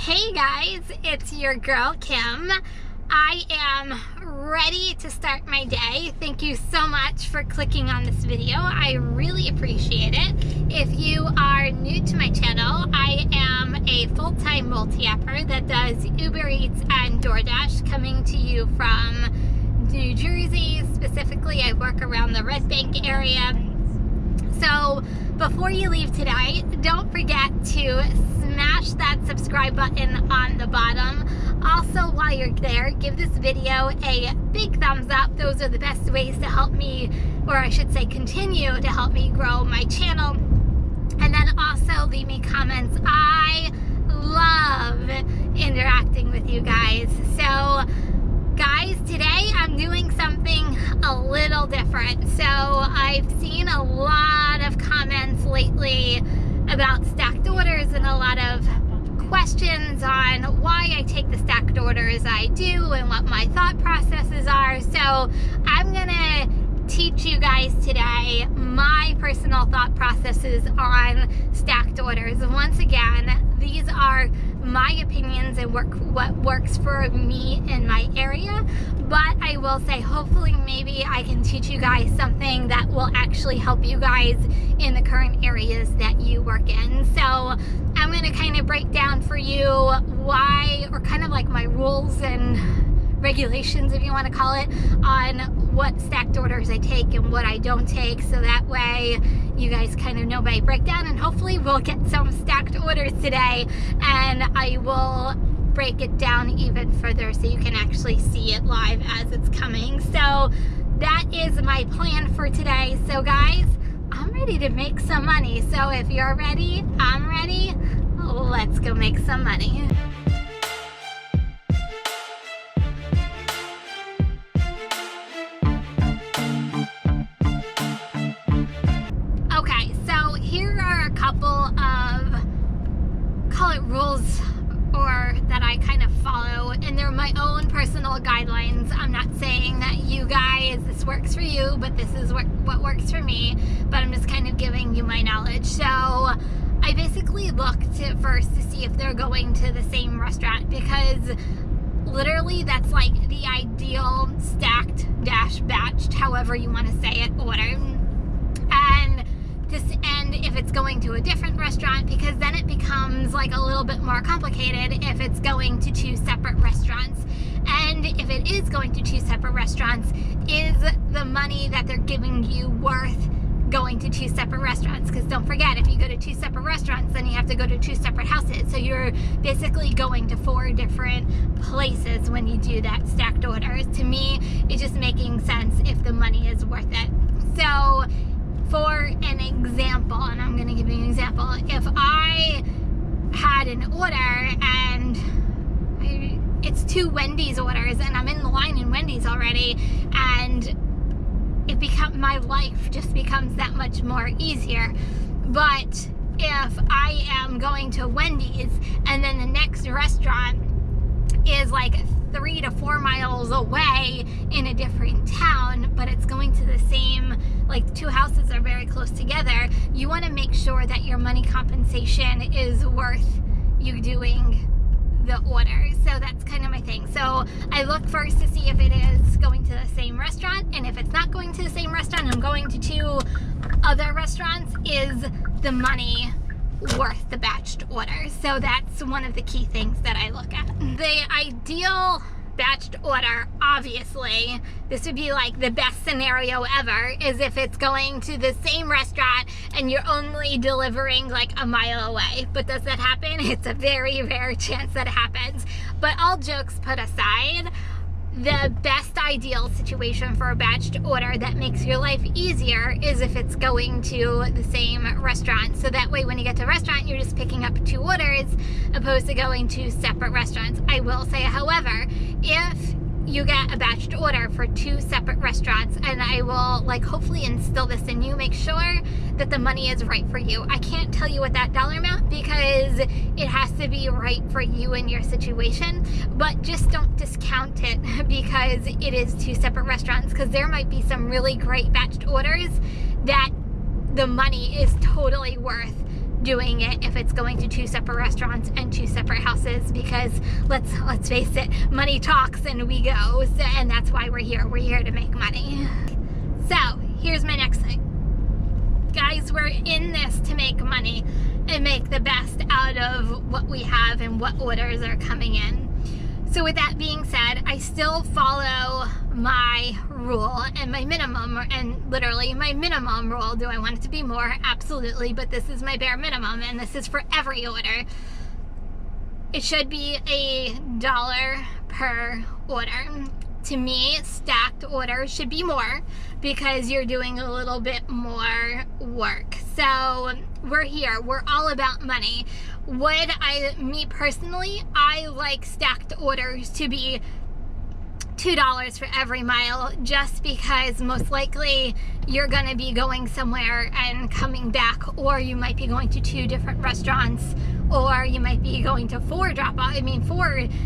Hey guys, it's your girl Kim. I am ready to start my day. Thank you so much for clicking on this video. I really appreciate it. If you are new to my channel, I am a full-time multi-apper that does Uber Eats and DoorDash, coming to you from New Jersey. Specifically, I work around the Red Bank area. So before you leave today, don't forget to smash that subscribe button on the bottom. Also, while you're there, give this video a big thumbs up. Those are the best ways to help me, or I should say continue to help me grow my channel. And then also leave me comments. I love interacting with you guys. So guys, today I'm doing something a little different. So I've seen a lot of comments lately about stacked orders and a lot of questions on why I take the stacked orders I do and what my thought processes are. So I'm gonna teach you guys today my personal thought processes on stacked orders. Once again, these are my opinions and what works for me in my area, but I will say hopefully maybe I can teach you guys something that will actually help you guys in the current areas that you work in. So I'm going to kind of break down for you why, or kind of like my rules and regulations, if you want to call it, on what stacked orders I take and what I don't take, so that way you guys kind of know my breakdown, and hopefully we'll get some stacked orders today and I will break it down even further so you can actually see it live as it's coming. So that is my plan for today. So guys, I'm ready to make some money. So if you're ready, I'm ready. Let's go make some money. Rules or that I kind of follow, and they're my own personal guidelines. I'm not saying that you guys, this works for you, but this is what works for me, but I'm just kind of giving you my knowledge. So I basically looked at first to see if they're going to the same restaurant, because literally that's like the ideal stacked dash batched, however you want to say it, order. And if it's going to a different restaurant, because then it becomes like a little bit more complicated if it's going to two separate restaurants. And if it is going to two separate restaurants, is the money that they're giving you worth going to two separate restaurants? Because don't forget, if you go to two separate restaurants, then you have to go to two separate houses. So you're basically going to 4 different places when you do that stacked orders. To me, it's just making sense if the money is worth it. So for an example, and I'm going to give you an example, if I had an order and it's 2 Wendy's orders and I'm in the line in Wendy's already, and my life just becomes that much more easier. But if I am going to Wendy's and then the next restaurant is like 3 to 4 miles away in a different town, but it's going to the same, like 2 houses are very close together, you want to make sure that your money compensation is worth you doing the order. So that's kind of my thing. So I look first to see if it is going to the same restaurant, and if it's not going to the same restaurant, I'm going to 2 other restaurants, is the money worth the batched order? So that's one of the key things that I look at. The ideal batched order, obviously, this would be like the best scenario ever, is if it's going to the same restaurant and you're only delivering like a mile away. But does that happen? It's a very rare chance that it happens. But all jokes put aside, the best ideal situation for a batched order that makes your life easier is if it's going to the same restaurant. So that way when you get to a restaurant, you're just picking up 2 orders opposed to going to separate restaurants. I will say, however, if you get a batched order for 2 separate restaurants, and I will like hopefully instill this in you, make sure that the money is right for you. I can't tell you what that dollar amount, because it has to be right for you and your situation, but just don't discount it because it is 2 separate restaurants, because there might be some really great batched orders that the money is totally worth doing it if it's going to 2 separate restaurants and 2 separate houses. is, because let's face it, money talks and we go, and that's why we're here. We're here to make money. So here's my next thing. Guys, we're in this to make money and make the best out of what we have and what orders are coming in. So with that being said, I still follow my rule and my minimum, and literally my minimum rule. Do I want it to be more? Absolutely, but this is my bare minimum, and this is for every order. It should be $1 per order. To me, stacked orders should be more because you're doing a little bit more work. So we're here. We're all about money. Me personally, I like stacked orders to be $2 for every mile, just because most likely you're going to be going somewhere and coming back, or you might be going to 2 different restaurants, or you might be going to 4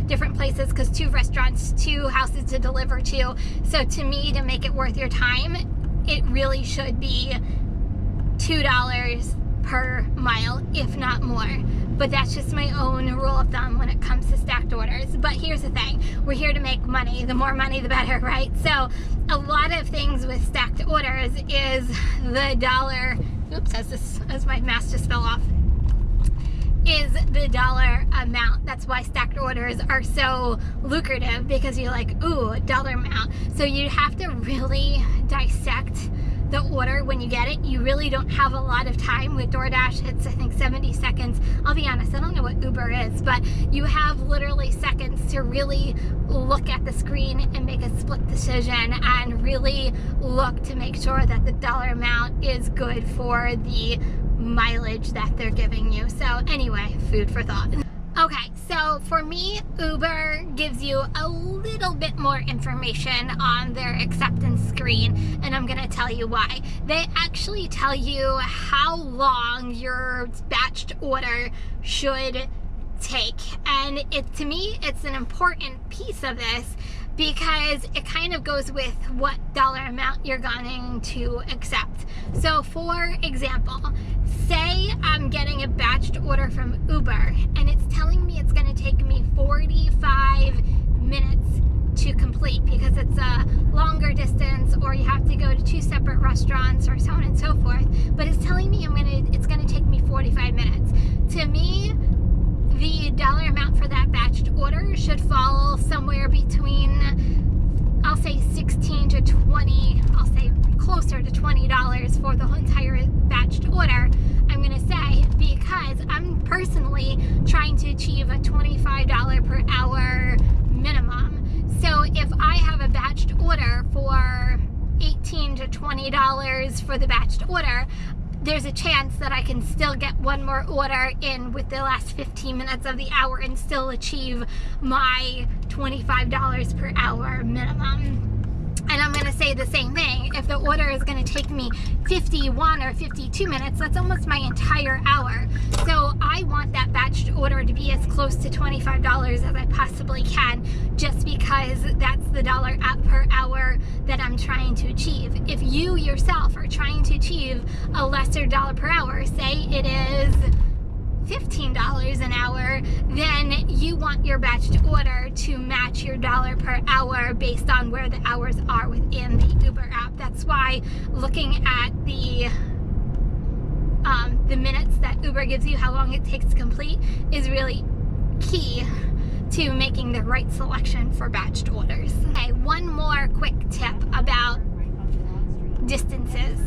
different places, because 2 restaurants, 2 houses to deliver to. So to me, to make it worth your time, it really should be $2 per mile, if not more. But that's just my own rule of thumb when it comes to stacked orders. But here's the thing, we're here to make money. The more money, the better, right? So a lot of things with stacked orders is the dollar, oops, as my mask just fell off, is the dollar amount. That's why stacked orders are so lucrative, because you're like, ooh, dollar amount. So you have to really dissect the order when you get it. You really don't have a lot of time. With DoorDash, it's I think 70 seconds. I'll be honest, I don't know what Uber is, but you have literally seconds to really look at the screen and make a split decision and really look to make sure that the dollar amount is good for the mileage that they're giving you. So anyway, food for thought. Okay, so for me, Uber gives you a little bit more information on their acceptance screen, and I'm going to tell you why. They actually tell you how long your batched order should take, and to me, it's an important piece of this, because it kind of goes with what dollar amount you're going to accept. So for example, say I'm getting a batched order from Uber and it's telling me it's going to take me 45 minutes to complete because it's a longer distance, or you have to go to 2 separate restaurants, or so on and so forth, but it's telling me it's going to take me 45 minutes. To me, the dollar amount for that batched order should fall somewhere between, I'll say 16 to 20, I'll say closer to $20 for the whole entire batched order, I'm going to say, because I'm personally trying to achieve a $25 per hour minimum. So if I have a batched order for $18 to $20 for the batched order, there's a chance that I can still get one more order in with the last 15 minutes of the hour and still achieve my $25 per hour minimum. And I'm going to say the same thing. If the order is going to take me 51 or 52 minutes, that's almost my entire hour. So I want that batched order to be as close to $25 as I possibly can, just because that's the dollar per hour that I'm trying to achieve. If you yourself are trying to achieve a lesser dollar per hour, say it is $15 an hour, then you want your batched order to match your dollar per hour based on where the hours are within the Uber app. That's why looking at the minutes that Uber gives you, how long it takes to complete, is really key to making the right selection for batched orders. Okay, one more quick tip about distances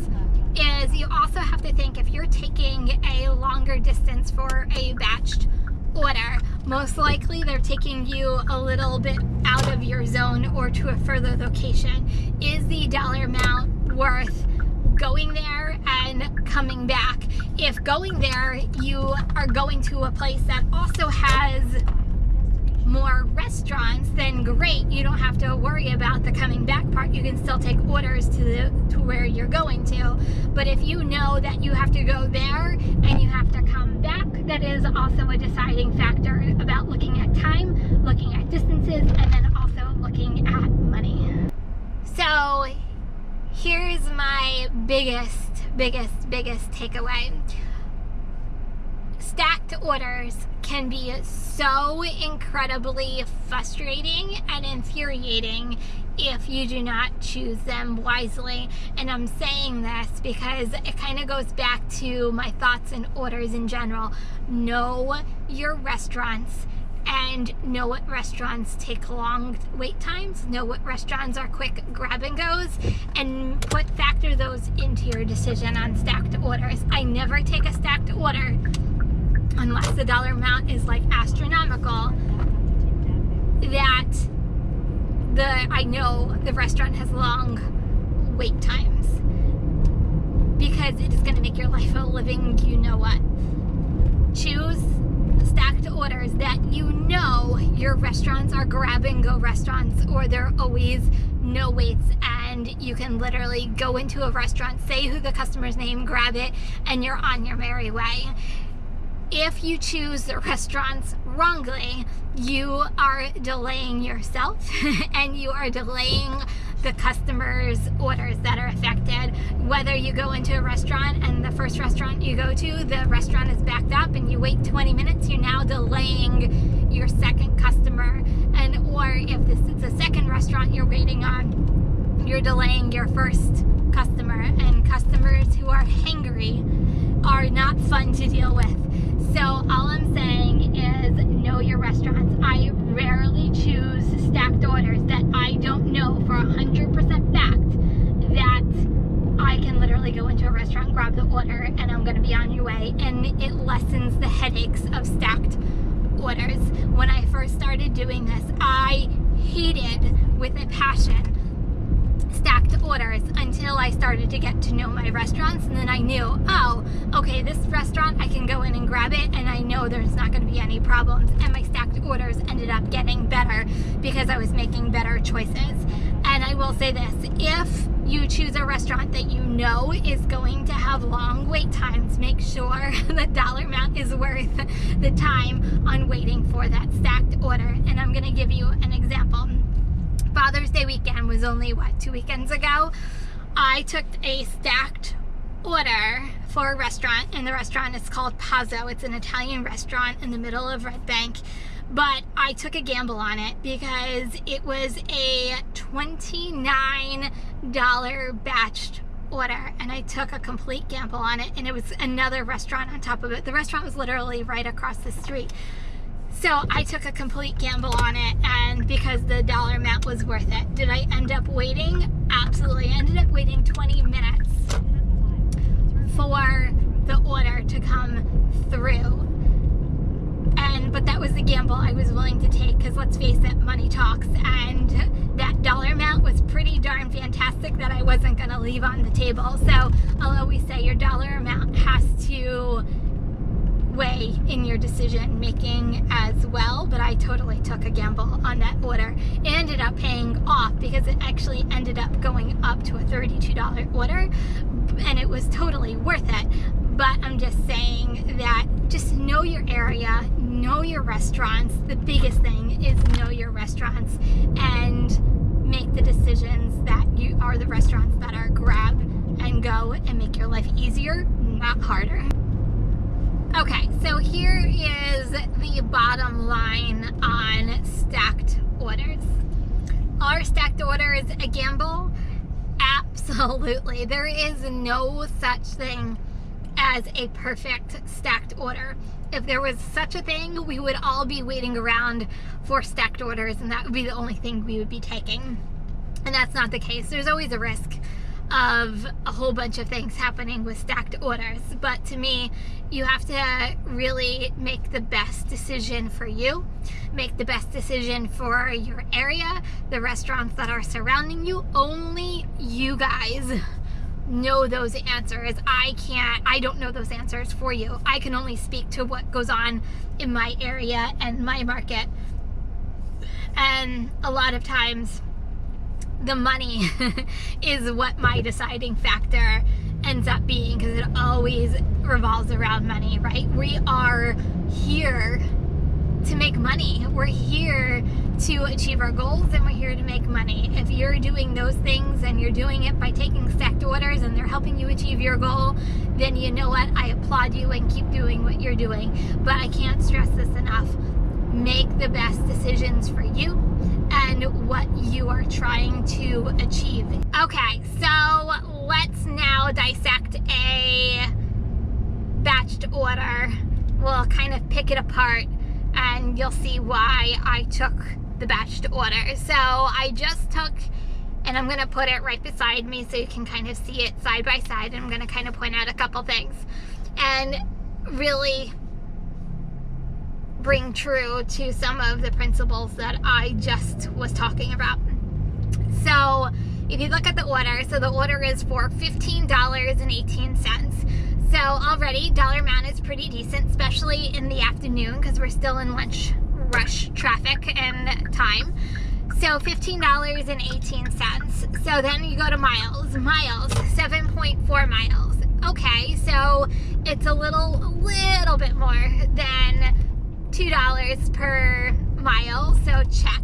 is you also have to think, if you're taking a longer distance for a batched order, most likely they're taking you a little bit out of your zone or to a further location. Is the dollar amount worth going there and coming back? If going there, you are going to a place that also has more restaurants, then great, you don't have to worry about the coming back part. You can still take orders to where you're going to. But if you know that you have to go there and you have to come back, that is also a deciding factor about looking at time, looking at distances, and then also looking at money. So here's my biggest takeaway. Stacked orders can be so incredibly frustrating and infuriating if you do not choose them wisely. And I'm saying this because it kind of goes back to my thoughts and orders in general. Know your restaurants and know what restaurants take long wait times, know what restaurants are quick grab and goes, and factor those into your decision on stacked orders. I never take a stacked order unless the dollar amount is like astronomical, that I know the restaurant has long wait times, because it is going to make your life a living you know what. Choose stacked orders that you know your restaurants are grab and go restaurants, or they're always no waits, and you can literally go into a restaurant, say who the customer's name, grab it, and you're on your merry way. If you choose the restaurants wrongly, you are delaying yourself and you are delaying the customers' orders that are affected. Whether you go into a restaurant and the first restaurant you go to, the restaurant is backed up and you wait 20 minutes, you're now delaying your second customer. Or if this is a second restaurant you're waiting on, you're delaying your first customer. And customers who are hangry are not fun to deal with. So all I'm saying is know your restaurants. I rarely choose stacked orders that I don't know for 100% fact that I can literally go into a restaurant, grab the order, and I'm going to be on your way. And it lessens the headaches of stacked orders. When I first started doing this, I hated with a passion stacked orders until I started to get to know my restaurants, and then I knew, oh, okay, this restaurant I can go in and grab it and I know there's not going to be any problems. And my stacked orders ended up getting better because I was making better choices. And I will say this, if you choose a restaurant that you know is going to have long wait times, make sure the dollar amount is worth the time on waiting for that stacked order. And I'm going to give you an example. Father's Day weekend was only, 2 weekends ago? I took a stacked order for a restaurant, and the restaurant is called Pazzo. It's an Italian restaurant in the middle of Red Bank. But I took a gamble on it because it was a $29 batched order, and I took a complete gamble on it, and it was another restaurant on top of it. The restaurant was literally right across the street. So I took a complete gamble on it, and because the dollar amount was worth it. Did I end up waiting? Absolutely. I ended up waiting 20 minutes for the order to come through. But that was the gamble I was willing to take, because let's face it, money talks, and that dollar amount was pretty darn fantastic that I wasn't going to leave on the table. So I'll always say your dollar amount has to way in your decision making as well, but I totally took a gamble on that order. It ended up paying off because it actually ended up going up to a $32 order, and it was totally worth it. But I'm just saying that just know your area, know your restaurants. The biggest thing is know your restaurants and make the decisions that you are the restaurants that are grab and go and make your life easier, not harder. Okay, so here is the bottom line on stacked orders. Are stacked orders a gamble? Absolutely. There is no such thing as a perfect stacked order. If there was such a thing, we would all be waiting around for stacked orders, and that would be the only thing we would be taking. And that's not the case. There's always a risk of a whole bunch of things happening with stacked orders. But to me, you have to really make the best decision for you, make the best decision for your area, the restaurants that are surrounding you. Only you guys know those answers. I don't know those answers for you. I can only speak to what goes on in my area and my market. And a lot of times the money is what my deciding factor ends up being, because it always revolves around money, right? We are here to make money. We're here to achieve our goals, and we're here to make money. If you're doing those things and you're doing it by taking stacked orders and they're helping you achieve your goal, then you know what? I applaud you and keep doing what you're doing. But I can't stress this enough. Make the best decisions for you and what you are trying to achieve. Okay, so let's now dissect a batched order. We'll kind of pick it apart and you'll see why I took the batched order. So I just took, and I'm gonna put it right beside me so you can kind of see it side by side, and I'm gonna kind of point out a couple things and really bring true to some of the principles that I just was talking about. So if you look at the order, so the order is for $15.18. So already dollar amount is pretty decent, especially in the afternoon because we're still in lunch rush traffic and time. So $15.18. So then you go to miles, 7.4 miles. Okay, so it's a little bit more than $2 per mile, so check,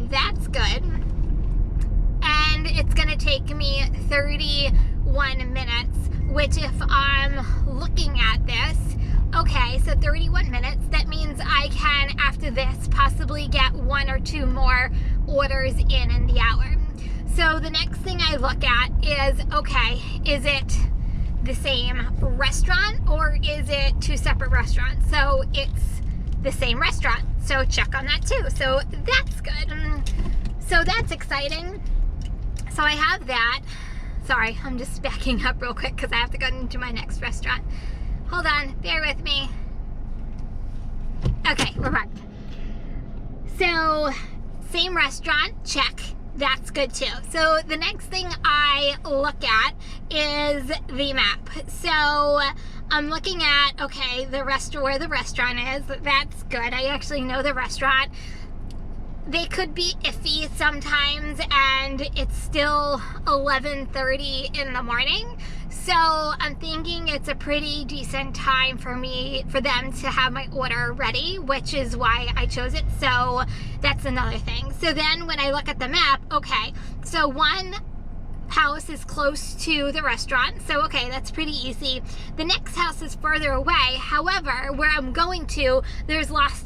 that's good. And it's gonna take me 31 minutes, which if I'm looking at this, okay, so 31 minutes, that means I can, after this, possibly get 1 or 2 more orders in the hour. So the next thing I look at is, okay, is it the same restaurant or is it 2 separate restaurants? So it's the same restaurant, so check on that too. So that's good. So that's exciting. So I have that. Sorry, I'm just backing up real quick because I have to go into my next restaurant. Hold on, bear with me. Okay, we're back. So, same restaurant, check. That's good too. So the next thing I look at is the map. So I'm looking at, okay, where the restaurant is. That's good. I actually know the restaurant. They could be iffy sometimes, and it's still 11:30 in the morning. So I'm thinking it's a pretty decent time for them to have my order ready, which is why I chose it. So that's another thing. So then when I look at the map, okay, so one house is close to the restaurant, so okay, that's pretty easy. The next house is further away. However, where I'm going to, there's lots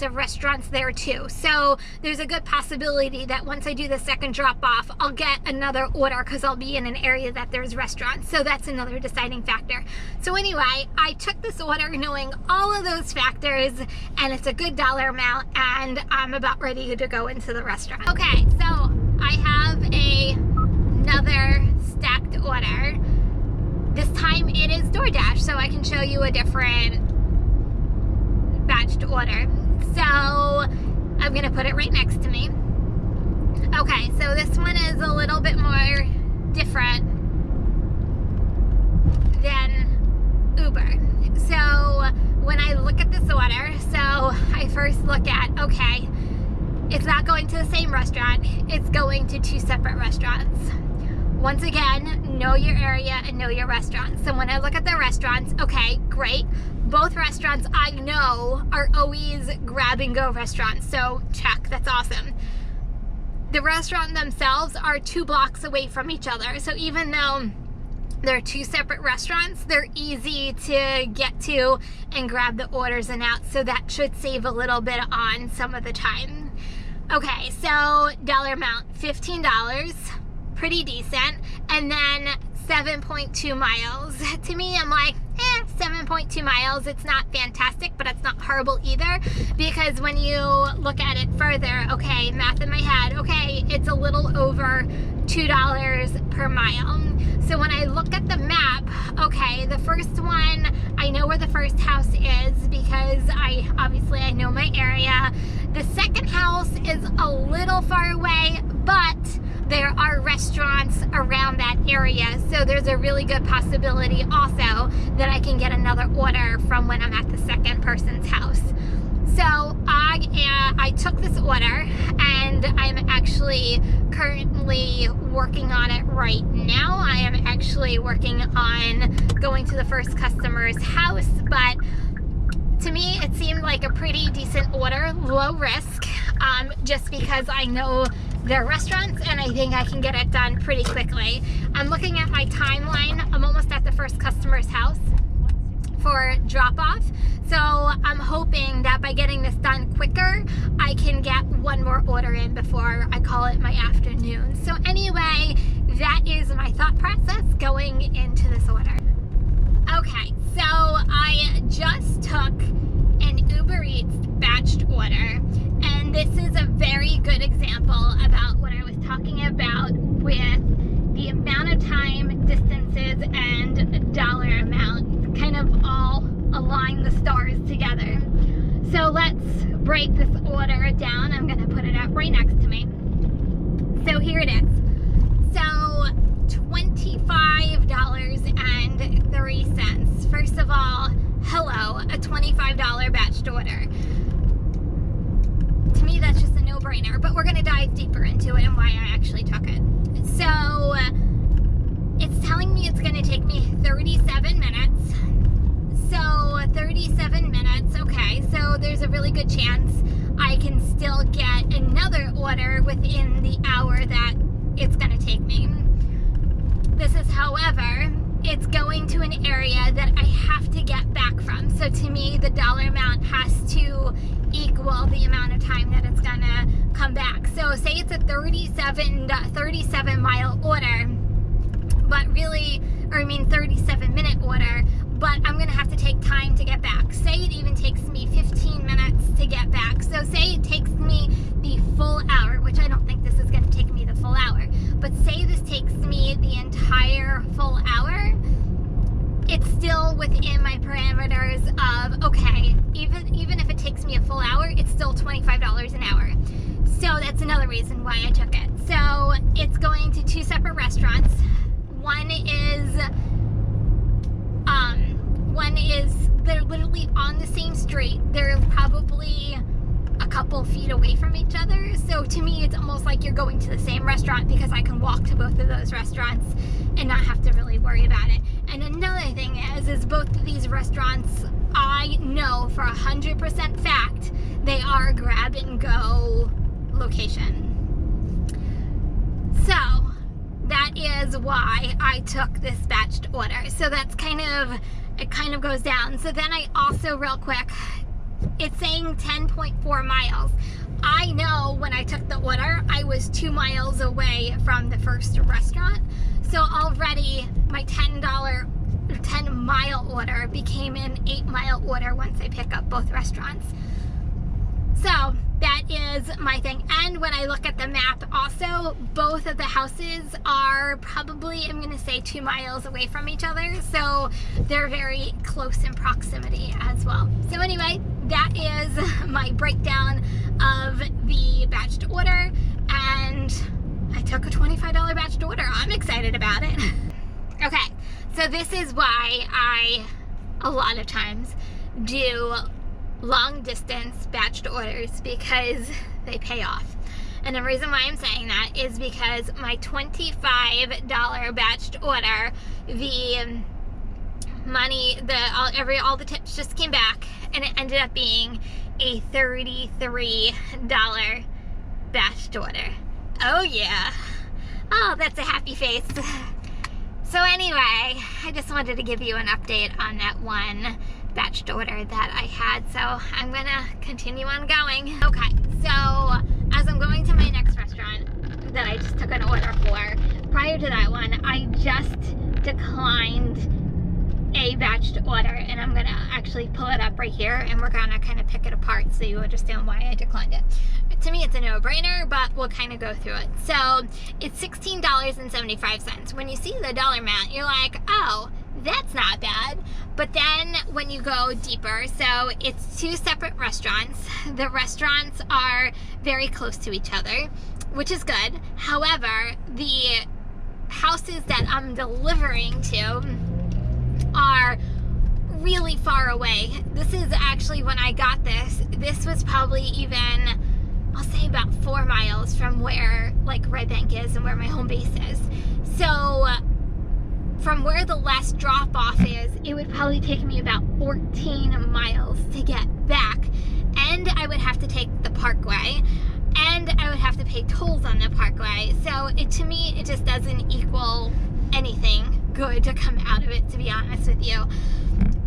of restaurants there too. So there's a good possibility that once I do the second drop off, I'll get another order because I'll be in an area that there's restaurants. So that's another deciding factor. So anyway, I took this order knowing all of those factors, and it's a good dollar amount, and I'm about ready to go into the restaurant. Okay, so I have another stacked order. This time it is DoorDash, so I can show you a different batched order. So I'm gonna put it right next to me. Okay, so this one is a little bit more different than Uber. So when I look at this order, so I first look at, okay, it's not going to the same restaurant, it's going to 2 separate restaurants. Once again, know your area and know your restaurants. So when I look at the restaurants, okay, great. Both restaurants I know are always grab and go restaurants, so check, that's awesome. The restaurant themselves are 2 blocks away from each other, so even though they're 2 separate restaurants, they're easy to get to and grab the orders and out, so that should save a little bit on some of the time. Okay, so dollar amount, $15. Pretty decent, and then 7.2 miles. To me, I'm like, 7.2 miles, it's not fantastic, but it's not horrible either, because when you look at it further, okay, math in my head, okay, it's a little over $2 per mile. So when I look at the map, okay, the first one, I know where the first house is because I know my area. The second house is a little far away, but there are restaurants around that area, so there's a really good possibility also that I can get another order from when I'm at the second person's house. So I took this order, and I'm actually currently working on it right now. I am actually working on going to the first customer's house, but to me it seemed like a pretty decent order, low risk, just because I know their restaurants, and I think I can get it done pretty quickly. I'm looking at my timeline. I'm almost at the first customer's house for drop-off, so I'm hoping that by getting this done quicker, I can get one more order in before I call it my afternoon. So anyway, that is my thought process going into this order. Okay, so I just took an Uber Eats batched order, and this is a very good example about what I was talking about with the amount of time, distances, and dollar amount kind of all align the stars together. So let's break this order down. I'm going to put it up right next to me. So here it is. So $25.03. First of all, hello, a $25 batched order. To me, that's just a no-brainer, but we're going to dive deeper into it and why I actually took it. So it's telling me it's going to take me 37 minutes. So 37 minutes, okay, so there's a really good chance I can still get another order within the hour that it's going to take me. This is, however, it's going to an area that I have to get back from. So to me, the dollar amount has to equal the amount of time that it's going to come back. So say it's a 37 mile order, but really, 37 minute order, but I'm going to have to take time to get back. Say it even takes me 15 minutes to get back. So say it takes me the full hour, which I don't think this is going to take me the full hour, but say this takes me the entire full hour, it's still within my parameters of, okay, even if it takes me a full hour, it's still $25 an hour. So that's another reason why I took it. So it's going to two separate restaurants. One is they're literally on the same street. They're probably a couple feet away from each other. So to me, it's almost like you're going to the same restaurant because I can walk to both of those restaurants and not have to really worry about it. And another thing is both of these restaurants, I know for 100% fact, they are grab and go location. So that is why I took this batched order. So that's it kind of goes down. So then I also, real quick, it's saying 10.4 miles. I know when I took the order, I was 2 miles away from the first restaurant. So already my $10 mile order became an 8 mile order once I pick up both restaurants. So that is my thing. And when I look at the map also, both of the houses are probably, I'm going to say 2 miles away from each other. So they're very close in proximity as well. So anyway, that is my breakdown of the batched order. And I took a $25 batched order. I'm excited about it. Okay, so this is why I, a lot of times, do long distance batched orders, because they pay off. And the reason why I'm saying that is because my $25 batched order, the money, all the tips just came back, and it ended up being a $33 batched order. Oh yeah. Oh, that's a happy face. So anyway, I just wanted to give you an update on that one batched order that I had. So I'm gonna continue on going. Okay, so as I'm going to my next restaurant that I just took an order for, prior to that one, I just declined a batched order, and I'm gonna actually pull it up right here, and we're gonna kind of pick it apart so you understand why I declined it. To me, it's a no-brainer, but we'll kind of go through it. So it's $16.75. When you see the dollar amount, you're like, oh, that's not bad. But then when you go deeper, so it's two separate restaurants. The restaurants are very close to each other, which is good. However, the houses that I'm delivering to are really far away. This is actually, when I got this was probably even, I'll say about 4 miles from where like Red Bank is and where my home base is. So from where the last drop off is, it would probably take me about 14 miles to get back, and I would have to take the parkway, and I would have to pay tolls on the parkway. So to me, it just doesn't equal anything good to come out of it, to be honest with you.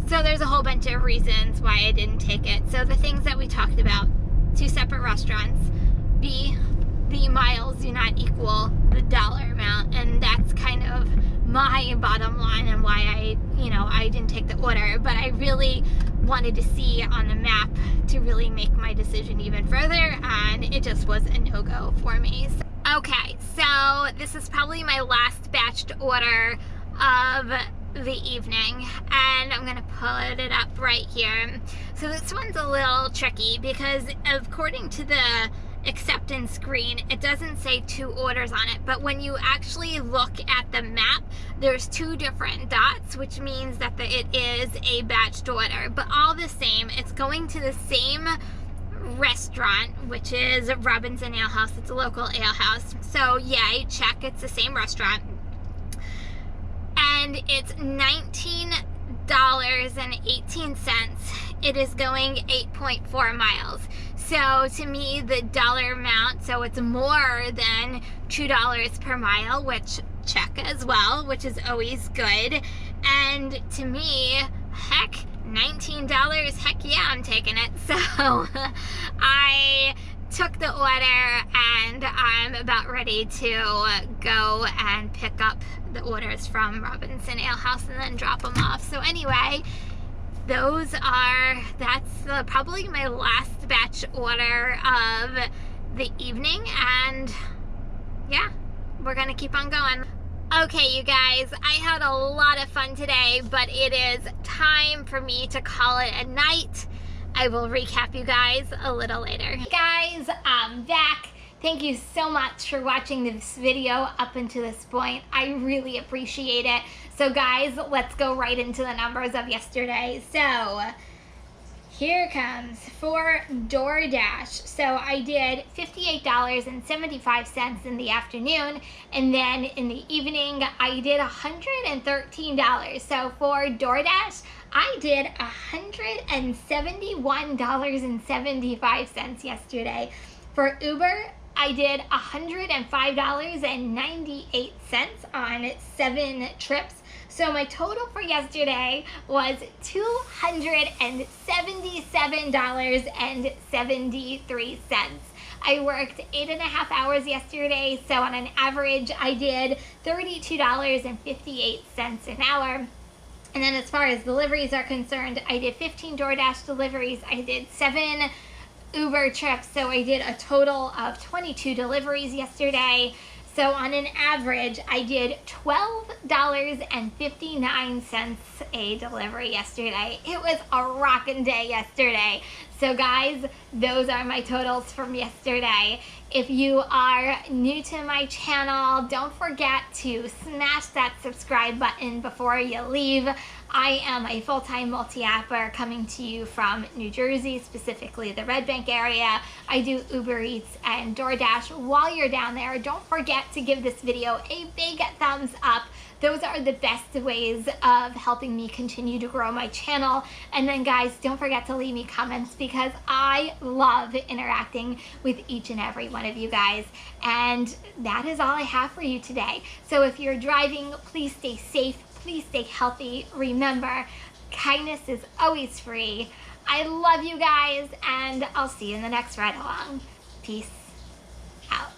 So there's a whole bunch of reasons why I didn't take it. So the things that we talked about, 2 separate restaurants. B, the miles do not equal the dollar amount, and that's kind of my bottom line and why I didn't take the order. But I really wanted to see on the map to really make my decision even further, and it just was a no-go for me. Okay, so this is probably my last batched order of the evening, and I'm gonna put it up right here. So this one's a little tricky because according to the acceptance screen, it doesn't say 2 orders on it, but when you actually look at the map, there's 2 different dots, which means that it is a batched order. But all the same, it's going to the same restaurant, which is Robinson Ale House. It's a local ale house. So yay, check, it's the same restaurant. And it's $19.18. It is going 8.4 miles. So to me, the dollar amount, so it's more than $2 per mile, which check as well, which is always good. And to me, heck, $19, heck yeah, I'm taking it. So I took the order, and I'm about ready to go and pick up the orders from Robinson Ale House and then drop them off. So anyway, that's probably my last batch order of the evening, and yeah, we're gonna keep on going. Okay, you guys, I had a lot of fun today, but it is time for me to call it a night. I will recap you guys a little later. Hey guys, I'm back. Thank you so much for watching this video up until this point. I really appreciate it. So guys, let's go right into the numbers of yesterday. So here it comes for DoorDash. So I did $58.75 in the afternoon, and then in the evening I did $113. So for DoorDash, I did $171.75 yesterday. For Uber, I did $105.98 on 7 trips. So my total for yesterday was $277.73. I worked 8.5 hours yesterday, so on an average I did $32.58 an hour. And then as far as deliveries are concerned, I did 15 DoorDash deliveries, I did 7 Uber trips, so I did a total of 22 deliveries yesterday. So on an average, I did $12.59 a delivery yesterday. It was a rockin' day yesterday. So guys, those are my totals from yesterday. If you are new to my channel, don't forget to smash that subscribe button before you leave. I am a full-time multi-apper coming to you from New Jersey, specifically the Red Bank area. I do Uber Eats and DoorDash. While you're down there, don't forget to give this video a big thumbs up. Those are the best ways of helping me continue to grow my channel. And then guys, don't forget to leave me comments because I love interacting with each and every one of you guys. And that is all I have for you today. So if you're driving, please stay safe. Please stay healthy. Remember, kindness is always free. I love you guys, and I'll see you in the next ride along. Peace out.